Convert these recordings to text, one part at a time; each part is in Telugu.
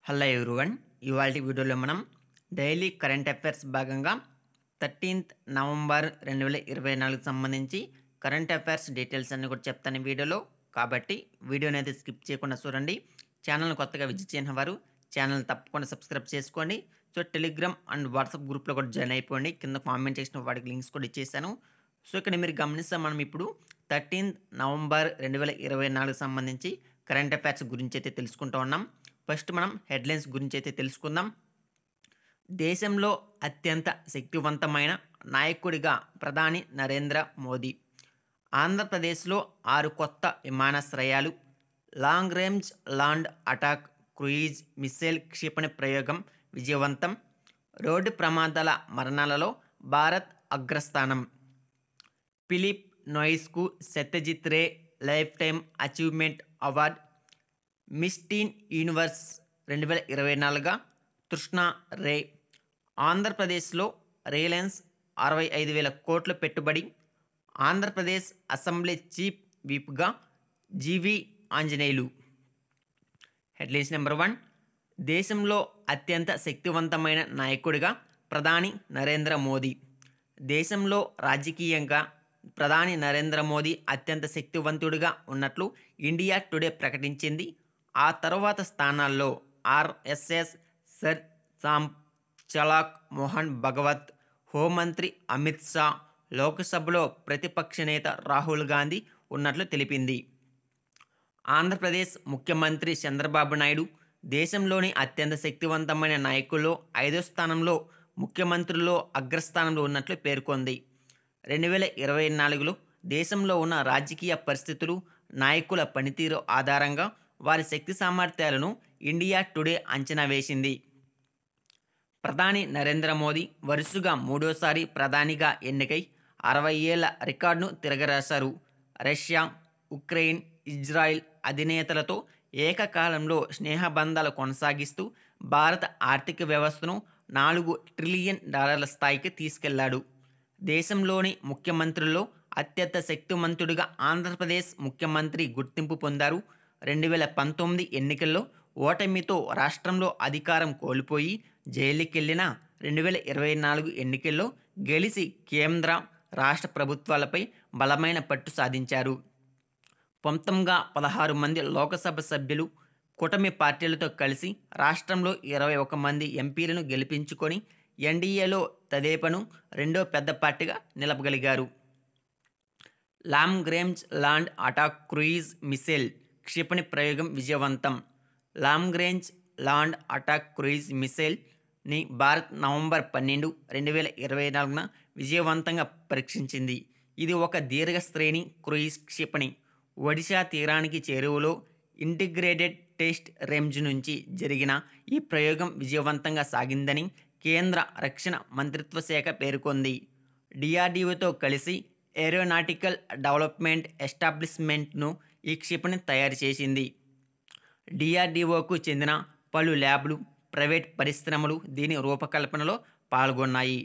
Hello everyone. ఇవాల్టి వీడియోలో మనం డైలీ కరెంట్ అఫైర్స్ భాగంగా 13th నవంబర్ 2024కి సంబంధించి కరెంట్ అఫైర్స్ డీటెయిల్స్ అన్ని కూడా చెప్తాను ఈ వీడియోలో. కాబట్టి వీడియోని అయితే స్కిప్ చేయకుండా చూడండి. ఛానల్ని కొత్తగా విజిట్ చేయని వారు ఛానల్ తప్పకుండా సబ్స్క్రైబ్ చేసుకోండి. సో టెలిగ్రామ్ అండ్ వాట్సాప్ గ్రూప్లో కూడా జాయిన్ అయిపోండి. కింద కామెంట్ చేసిన వాటికి లింక్స్ కూడా ఇచ్చేసాను. సో ఇక్కడ మీరు గమనిస్తే మనం ఇప్పుడు 13th నవంబర్ 2024కి సంబంధించి కరెంట్ అఫైర్స్ గురించి అయితే తెలుసుకుంటూ ఉన్నాం. ఫస్ట్ మనం హెడ్లైన్స్ గురించి అయితే తెలుసుకుందాం. దేశంలో అత్యంత శక్తివంతమైన నాయకుడిగా ప్రధాని నరేంద్ర మోదీ. ఆంధ్రప్రదేశ్లో 6 కొత్త విమానాశ్రయాలు. Long range land attack cruise missile క్షిపణి ప్రయోగం విజయవంతం. రోడ్డు ప్రమాదాల మరణాలలో భారత్ అగ్రస్థానం. ఫిలిప్ నోయిస్కు Satyajit Ray life time achievement award. Miss teen universe 2024గా తృష్ణ రే. ఆంధ్రప్రదేశ్లో రిలయన్స్ 65,000 కోట్ల పెట్టుబడి. ఆంధ్రప్రదేశ్ అసెంబ్లీ చీఫ్ విప్గా జీవి ఆంజనేయులు. Headlines number 1. దేశంలో అత్యంత శక్తివంతమైన నాయకుడిగా ప్రధాని నరేంద్ర మోదీ. దేశంలో రాజకీయంగా ప్రధాని నరేంద్ర మోదీ అత్యంత శక్తివంతుడిగా ఉన్నట్లు ఇండియా టుడే ప్రకటించింది. ఆ తర్వాత స్థానాల్లో RSS sir Sam చలాక్ Mohan Bhagwat, హోంమంత్రి అమిత్ షా, లోక్సభలో ప్రతిపక్ష నేత రాహుల్ గాంధీ ఉన్నట్లు తెలిపింది. ఆంధ్రప్రదేశ్ ముఖ్యమంత్రి చంద్రబాబు నాయుడు దేశంలోని అత్యంత శక్తివంతమైన నాయకుల్లో 5వ స్థానంలో, ముఖ్యమంత్రుల్లో అగ్రస్థానంలో ఉన్నట్లు పేర్కొంది. 2024లో దేశంలో ఉన్న రాజకీయ పరిస్థితులు, నాయకుల పనితీరు ఆధారంగా వారి శక్తి సామర్థ్యాలను ఇండియా టుడే అంచనా వేసింది. ప్రధాని నరేంద్ర మోదీ వరుసగా 3వసారి ప్రధానిగా ఎన్నికై 60 ఏళ్ల రికార్డును తిరగరాశారు. రష్యా, ఉక్రెయిన్, ఇజ్రాయిల్ అధినేతలతో ఏకకాలంలో స్నేహబంధాలు కొనసాగిస్తూ భారత ఆర్థిక వ్యవస్థను $4 ట్రిలియన్ స్థాయికి తీసుకెళ్లాడు. దేశంలోని ముఖ్యమంత్రుల్లో అత్యంత శక్తిమంతుడిగా ఆంధ్రప్రదేశ్ ముఖ్యమంత్రి గుర్తింపు పొందారు. 2019 ఎన్నికల్లో ఓటమితో రాష్ట్రంలో అధికారం కోల్పోయి జైలుకెళ్లిన 2024 ఎన్నికల్లో గెలిచి కేంద్ర, రాష్ట్ర ప్రభుత్వాలపై బలమైన పట్టు సాధించారు. మొత్తంగా 16 మంది లోకసభ సభ్యులు కూటమి పార్టీలతో కలిసి రాష్ట్రంలో 21 మంది ఎంపీలను గెలిపించుకొని ఎన్డీఏలో తెదేపాను రెండో పెద్ద పార్టీగా నిలపగలిగారు. Long range land attack cruise missile క్షిపణి ప్రయోగం విజయవంతం. Long range land attack cruise మిస్సైల్ని భారత్ నవంబర్ 12, 2024న విజయవంతంగా పరీక్షించింది. ఇది ఒక దీర్ఘ శ్రేణి క్రూయిజ్ క్షిపణి. ఒడిశా తీరానికి చేరువలో ఇంటిగ్రేటెడ్ టెస్ట్ రేంజ్ నుంచి జరిగిన ఈ ప్రయోగం విజయవంతంగా సాగిందని కేంద్ర రక్షణ మంత్రిత్వ శాఖ పేర్కొంది. డిఆర్డీఓతో కలిసి ఏరోనాటికల్ డెవలప్మెంట్ ఎస్టాబ్లిష్మెంట్ను ఈ క్షిపణి తయారు చేసింది. డిఆర్డీఓకు చెందిన పలు ల్యాబ్లు, ప్రైవేట్ పరిశ్రమలు దీని రూపకల్పనలో పాల్గొన్నాయి.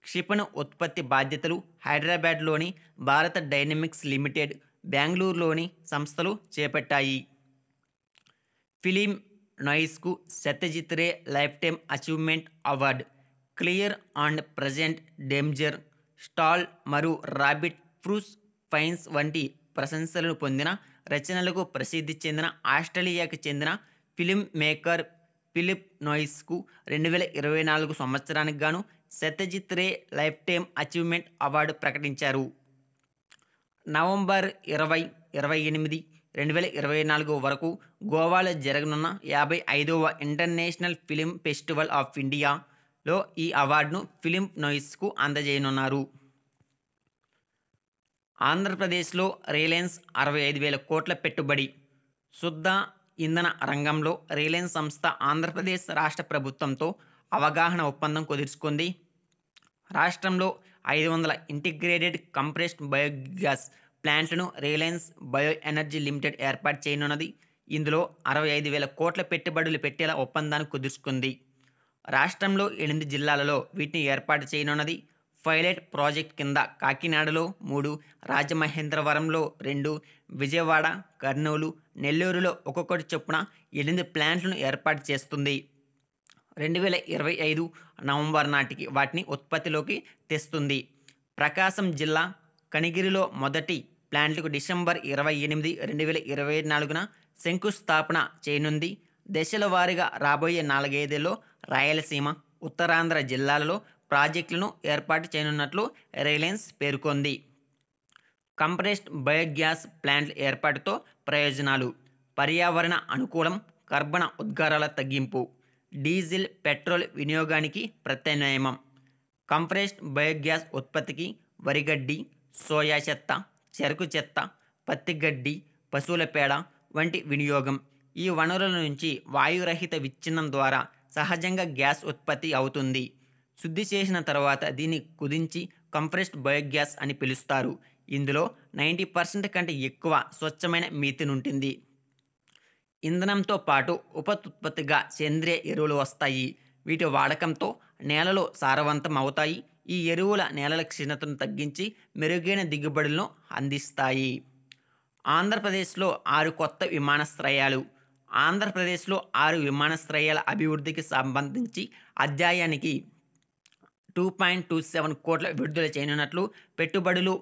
క్షిపణి ఉత్పత్తి బాధ్యతలు హైదరాబాద్లోని భారత డైనమిక్స్ లిమిటెడ్, బెంగళూరులోని సంస్థలు చేపట్టాయి. ఫిలిం నోయిస్కు Satyajit Ray life time achievement award. Clear and present danger, స్టాల్ మరియు రాబిట్ ఫ్రూస్ ఫైన్స్ వంటి ప్రశంసలను పొందిన రచనలకు ప్రసిద్ధి చెందిన ఆస్ట్రేలియాకు చెందిన ఫిలిం మేకర్ ఫిలిప్ నోయిస్కు 2024 సంవత్సరానికి గాను Satyajit Ray life time achievement award ప్రకటించారు. నవంబర్ 20, 28, 2024 వరకు గోవాలో జరగనున్న 55వ ఇంటర్నేషనల్ ఫిలిం ఫెస్టివల్ ఆఫ్ ఇండియాలో ఈ అవార్డును ఫిలిం నోయిస్కు అందజేయనున్నారు. ఆంధ్రప్రదేశ్లో రిలయన్స్ 65,000 కోట్ల పెట్టుబడి. శుద్ధ ఇంధన రంగంలో రిలయన్స్ సంస్థ ఆంధ్రప్రదేశ్ రాష్ట్ర ప్రభుత్వంతో అవగాహన ఒప్పందం కుదుర్చుకుంది. రాష్ట్రంలో 500 ఇంటిగ్రేటెడ్ కంప్రెస్డ్ బయోగ్యాస్ ప్లాంట్లను రిలయన్స్ బయో ఎనర్జీ లిమిటెడ్ ఏర్పాటు చేయనున్నది. ఇందులో 65,000 కోట్ల పెట్టుబడులు పెట్టేలా ఒప్పందాన్ని కుదుర్చుకుంది. రాష్ట్రంలో 8 జిల్లాలలో వీటిని ఏర్పాటు చేయనున్నది. పైలట్ ప్రాజెక్ట్ కింద కాకినాడలో 3, రాజమహేంద్రవరంలో 2, విజయవాడ, కర్నూలు, నెల్లూరులో ఒక్కొక్కటి చొప్పున 8 ప్లాంట్లను ఏర్పాటు చేస్తుంది. 2025 నవంబర్ నాటికి వాటిని ఉత్పత్తిలోకి తెస్తుంది. ప్రకాశం జిల్లా కనిగిరిలో మొదటి ప్లాంట్లకు డిసెంబర్ 28, 2024న శంకుస్థాపన చేయనుంది. దశల వారీగా రాబోయే 4 ఏళ్లలో రాయలసీమ, ఉత్తరాంధ్ర జిల్లాలలో ప్రాజెక్టులను ఏర్పాటు చేయనున్నట్లు రిలయన్స్ పేర్కొంది. కంప్రెస్డ్ బయోగ్యాస్ ప్లాంట్ల ఏర్పాటుతో ప్రయోజనాలు: పర్యావరణ అనుకూలం, కర్బన ఉద్గారాల తగ్గింపు, డీజిల్, పెట్రోల్ వినియోగానికి ప్రత్యామ్నాయం. కంప్రెస్డ్ బయోగ్యాస్ ఉత్పత్తికి వరిగడ్డి, సోయా చెత్త, చెరకు చెత్త, పత్తి గడ్డి, పశువుల పేడ వంటి వినియోగం. ఈ వనరుల నుంచి వాయురహిత విచ్ఛిన్నం ద్వారా సహజంగా గ్యాస్ ఉత్పత్తి అవుతుంది. శుద్ధి చేసిన తర్వాత దీన్ని కుదించి కంప్రెస్డ్ బయోగ్యాస్ అని పిలుస్తారు. ఇందులో 90% కంటే ఎక్కువ స్వచ్ఛమైన మీథేన్ ఉంటుంది. ఇంధనంతో పాటు ఉపఉత్పత్తిగా సేంద్రియ ఎరువులు వస్తాయి. వీటి వాడకంతో నేలలు సారవంతం అవుతాయి. ఈ ఎరువుల నేలల క్షీణతను తగ్గించి మెరుగైన దిగుబడులను అందిస్తాయి. ఆంధ్రప్రదేశ్లో 6 కొత్త విమానాశ్రయాలు. ఆంధ్రప్రదేశ్లో 6 విమానాశ్రయాల అభివృద్ధికి సంబంధించి అధ్యాయానికి 2.27 కోట్ల విడుదల చేయనున్నట్లు పెట్టుబడులు,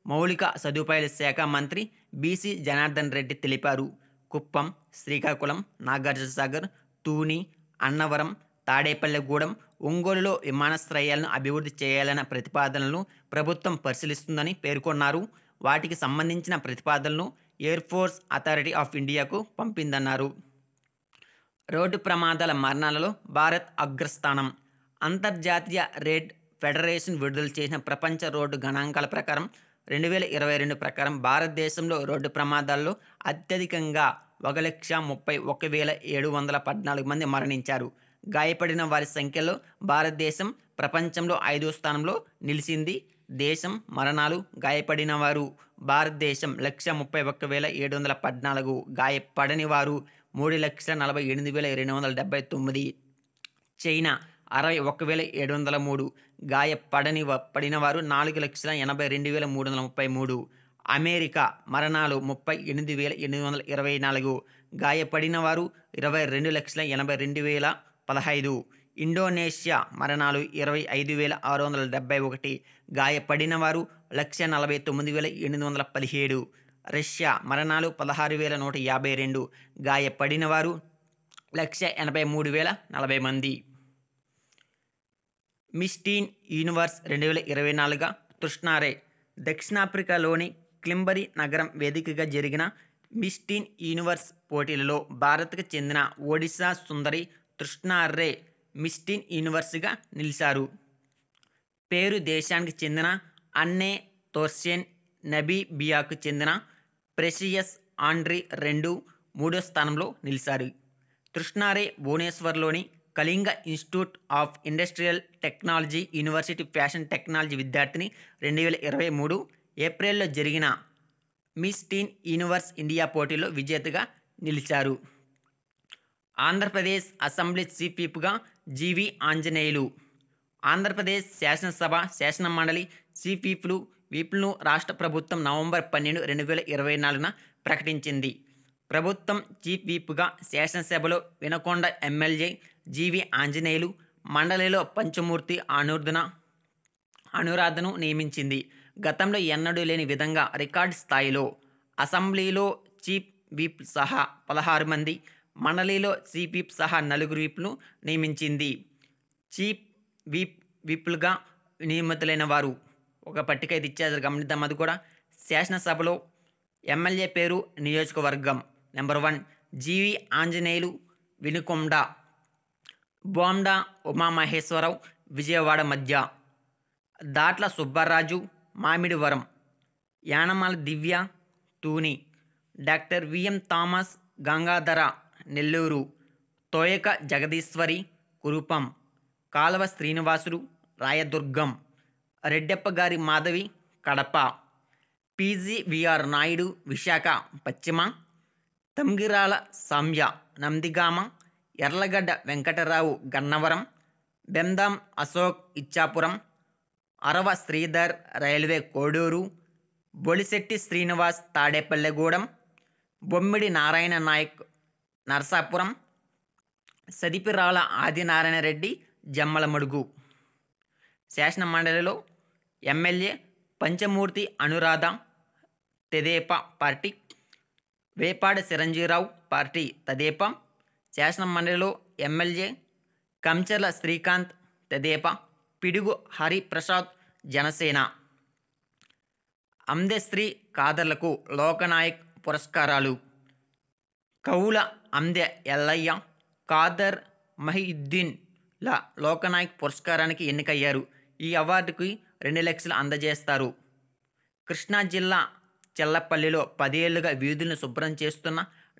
మౌలిక సదుపాయాల శాఖ మంత్రి బీసీ జనార్దన్ రెడ్డి తెలిపారు. కుప్పం, శ్రీకాకుళం, నాగార్జునసాగర్, తూని, అన్నవరం, తాడేపల్లిగూడెం, ఒంగోలులో విమానాశ్రయాలను అభివృద్ధి చేయాలన్న ప్రతిపాదనలను ప్రభుత్వం పరిశీలిస్తుందని పేర్కొన్నారు. వాటికి సంబంధించిన ప్రతిపాదనలను ఎయిర్ఫోర్స్ అథారిటీ ఆఫ్ ఇండియాకు పంపిందన్నారు. రోడ్డు ప్రమాదాల మరణాలలో భారత్ అగ్రస్థానం. అంతర్జాతీయ రెడ్ ఫెడరేషన్ విడుదల చేసిన ప్రపంచ రోడ్డు గణాంకాల ప్రకారం 2022 ప్రకారం భారతదేశంలో రోడ్డు ప్రమాదాల్లో అత్యధికంగా 1,31,714 మంది మరణించారు. గాయపడిన వారి సంఖ్యలో భారతదేశం ప్రపంచంలో 5వ స్థానంలో నిలిచింది. దేశం మరణాలు, గాయపడిన వారు: భారతదేశం 1,31,714, గాయపడని వారు 3,48,279. చైనా 61,703, గాయపడిన వారు 4,82,333. అమెరికా మరణాలు 38,824, గాయపడిన వారు 22,82,015. ఇండోనేషియా మరణాలు 25,671, గాయపడిన వారు 1,49,817. రష్యా మరణాలు 16,152, గాయపడిన వారు 1,83,040 మంది. Miss teen universe 2024 తృష్ణారే. దక్షిణాఫ్రికాలోని క్లింబరీ నగరం వేదికగా జరిగిన మిస్ టీన్ యూనివర్స్ పోటీలలో భారత్కు చెందిన ఒడిశా సుందరి తృష్ణారే మిస్ టీన్ యూనివర్స్గా నిలిచారు. పేరు దేశానికి చెందిన అన్నే తోర్సేన్, నబీబియాకు చెందిన ప్రెసియస్ ఆండ్రీ 2, 3వ స్థానంలో నిలిచారు. తృష్ణారే భువనేశ్వర్లోని Kalinga institute of industrial technology university fashion technology విద్యార్థిని. 2023 ఏప్రిల్లో జరిగిన మిస్ టీన్ యూనివర్స్ ఇండియా పోటీలో విజేతగా నిలిచారు. ఆంధ్రప్రదేశ్ అసెంబ్లీ చీఫ్ విప్గా జీవి ఆంజనేయులు. ఆంధ్రప్రదేశ్ శాసనసభ, శాసనమండలి చీఫ్ విప్లను రాష్ట్ర ప్రభుత్వం నవంబర్ 12, 2024న ప్రకటించింది. ప్రభుత్వం చీఫ్ విప్గా శాసనసభలో వినకొండ ఎమ్మెల్యే జీవి ఆంజనేయులు, మండలిలో పంచమూర్తి అనురాధను నియమించింది. గతంలో ఎన్నడూ లేని విధంగా రికార్డు స్థాయిలో అసెంబ్లీలో చీఫ్ విప్ సహా 16 మంది, మండలిలో చీఫ్ విప్ సహా 4 విప్లను నియమించింది. చీఫ్ విప్లుగా నియమితులైన వారు ఒక పట్టిక అయితే ఇచ్చారు, గమనిద్దాం. అది కూడా శాసనసభలో ఎమ్మెల్యే పేరు, నియోజకవర్గం. Number 1 GV Anjaneyulu, Vinukonda. బోండా ఉమామహేశ్వరరావు, విజయవాడ మధ్య. Datla Subbaraju, Mamidivaram. Yanamala Divya, Tuni. Doctor VM Thomas Gangadhara, Nellore. Thoyaka Jagadeeswari, Kurupam. Kalava Srinivasulu, Rayadurgam. Reddeppagari Madhavi, Kadapa. PGVR Naidu, Visakha పశ్చిమ. తంగిరాల సౌమ్య, నందిగామ. ఎర్లగడ్డ వెంకటరావు, గన్నవరం. బెందాం అశోక్, ఇచ్చాపురం. అరవ శ్రీధర్ రైల్వే కోడూరు, బొలిశెట్టి శ్రీనివాస్ తాడేపల్లెగూడెం, బొమ్మిడి నారాయణ నాయక్ నరసాపురం, సదిపిరాల ఆదినారాయణ రెడ్డి జమ్మలమడుగు. శాసన మండలిలో ఎమ్మెల్యే పంచమూర్తి అనురాధ తెదేపా పార్టీ, వేపాడ చిరంజీరావు పార్టీ తెదేపా. శాసన మండలిలో ఎమ్మెల్యే కంచర్ల శ్రీకాంత్ తెదేపా, పిడుగు హరిప్రసాద్ జనసేన. అందెశ్రీ ఖాదర్లకు లోకనాయక్ పురస్కారాలు. కవుల అందె ఎల్లయ్య, ఖాదర్ మహియుద్దీన్ల లోకనాయక్ పురస్కారానికి ఎన్నికయ్యారు. ఈ అవార్డుకి 2 లక్షలు అందజేస్తారు. కృష్ణా జిల్లా చెల్లపల్లిలో 10 ఏళ్లుగా వీధులను శుభ్రం చేస్తున్న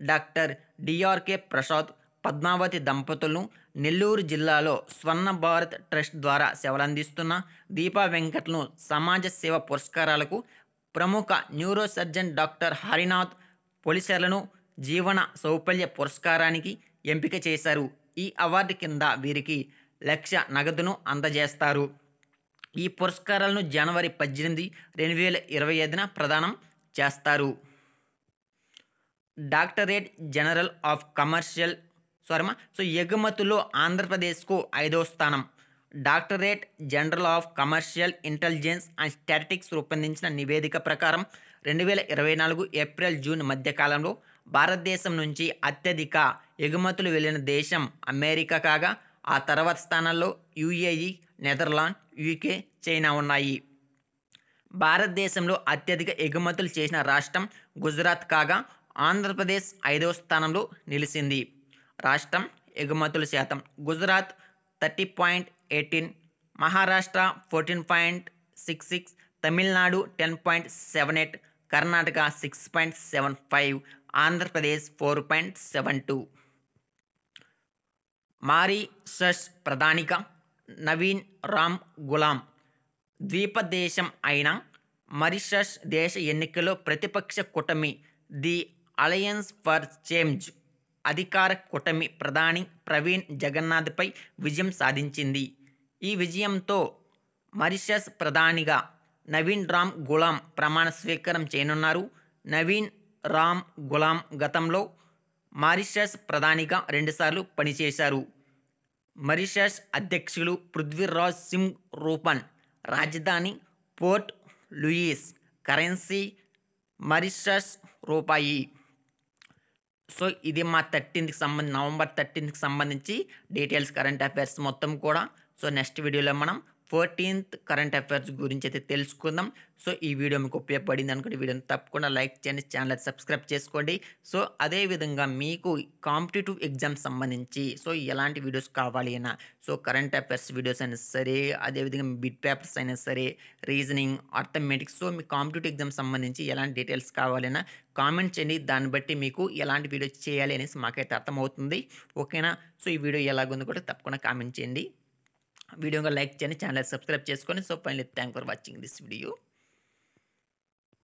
డాక్టర్ డిఆర్కే ప్రసాద్, పద్మావతి దంపతులను, నెల్లూరు జిల్లాలో స్వర్ణ భారత్ ట్రస్ట్ ద్వారా సేవలందిస్తున్న దీపా వెంకట్ను సమాజ సేవ పురస్కారాలకు, ప్రముఖ న్యూరో సర్జన్ డాక్టర్ హరినాథ్ పొలిశెర్లను జీవన సౌపల్య పురస్కారానికి ఎంపిక చేశారు. ఈ అవార్డు కింద వీరికి 1 లక్ష నగదును అందజేస్తారు. ఈ పురస్కారాలను జనవరి 18, 2025న ప్రదానం చేస్తారు. డాక్టరేట్ జనరల్ ఆఫ్ కమర్షియల్ ఎగుమతుల్లో ఆంధ్రప్రదేశ్కు 5వ స్థానం. Doctorate general of commercial intelligence and statistics రూపొందించిన నివేదిక ప్రకారం 2024 ఏప్రిల్-జూన్ మధ్యకాలంలో భారతదేశం నుంచి అత్యధిక ఎగుమతులు వెళ్ళిన దేశం అమెరికా కాగా, ఆ తర్వాత స్థానాల్లో యుఏఈ, నెదర్లాండ్, యూకే, చైనా ఉన్నాయి. భారతదేశంలో అత్యధిక ఎగుమతులు చేసిన రాష్ట్రం గుజరాత్ కాగా, ఆంధ్రప్రదేశ్ 5వ స్థానంలో నిలిచింది. రాష్ట్రం ఎగుమతుల శాతం: గుజరాత్ 30.18, మహారాష్ట్ర 14.66, తమిళనాడు 10.78, కర్ణాటక 6.75, ఆంధ్రప్రదేశ్ 4.72. మారిషస్ ప్రధానిగా నవీన్ రామ్ గులాం. ద్వీపదేశం అయిన మారిషస్ దేశ ఎన్నికల్లో ప్రతిపక్ష కూటమి ది అలయన్స్ ఫర్ చేంజ్ అధికార కూటమి ప్రధాని ప్రవీణ్ జగన్నాథ్పై విజయం సాధించింది. ఈ విజయంతో మారిషస్ ప్రధానిగా నవీన్ రామ్ గులాం ప్రమాణ స్వీకారం చేయనున్నారు. నవీన్ రామ్ గులాం గతంలో మారిషస్ ప్రధానిగా 2 సార్లు పనిచేశారు. మారిషస్ అధ్యక్షులు పృథ్వీరాజ్ సింగ్ రూపన్. రాజధాని పోర్ట్ లూయిస్. కరెన్సీ మారిషస్ రూపాయి. ఇది మా నవంబర్ 13కి సంబంధించి డీటెయిల్స్ కరెంట్ అఫైర్స్ మొత్తం కూడా. నెక్స్ట్ వీడియోలో మనం 14th కరెంట్ అఫైర్స్ గురించి అయితే తెలుసుకుందాం. ఈ వీడియో మీకు ఉపయోగపడింది అనుకుంటే వీడియోని తప్పకుండా లైక్ చేయండి, ఛానల్ సబ్స్క్రైబ్ చేసుకోండి. అదేవిధంగా మీకు కాంపిటేటివ్ ఎగ్జామ్స్ సంబంధించి ఎలాంటి వీడియోస్ కావాలి అయినా, కరెంట్ అఫైర్స్ వీడియోస్ అయినా సరే, అదేవిధంగా బిట్ పేపర్స్ అయినా సరే, రీజనింగ్, అర్థమెటిక్స్, మీ కాంపిటేటివ్ ఎగ్జామ్స్ సంబంధించి ఎలాంటి డీటెయిల్స్ కావాలైనా కామెంట్ చేయండి. దాన్ని బట్టి మీకు ఎలాంటి వీడియో చేయాలి అనేసి మాకైతే అర్థమవుతుంది. ఓకేనా? ఈ వీడియో ఎలాగుందో కూడా తప్పకుండా కామెంట్ చేయండి. వీడియోగా లైక్ చేయండి, ఛానల్ సబ్స్క్రైబ్ చేసుకొని. Finally thank for watching this video.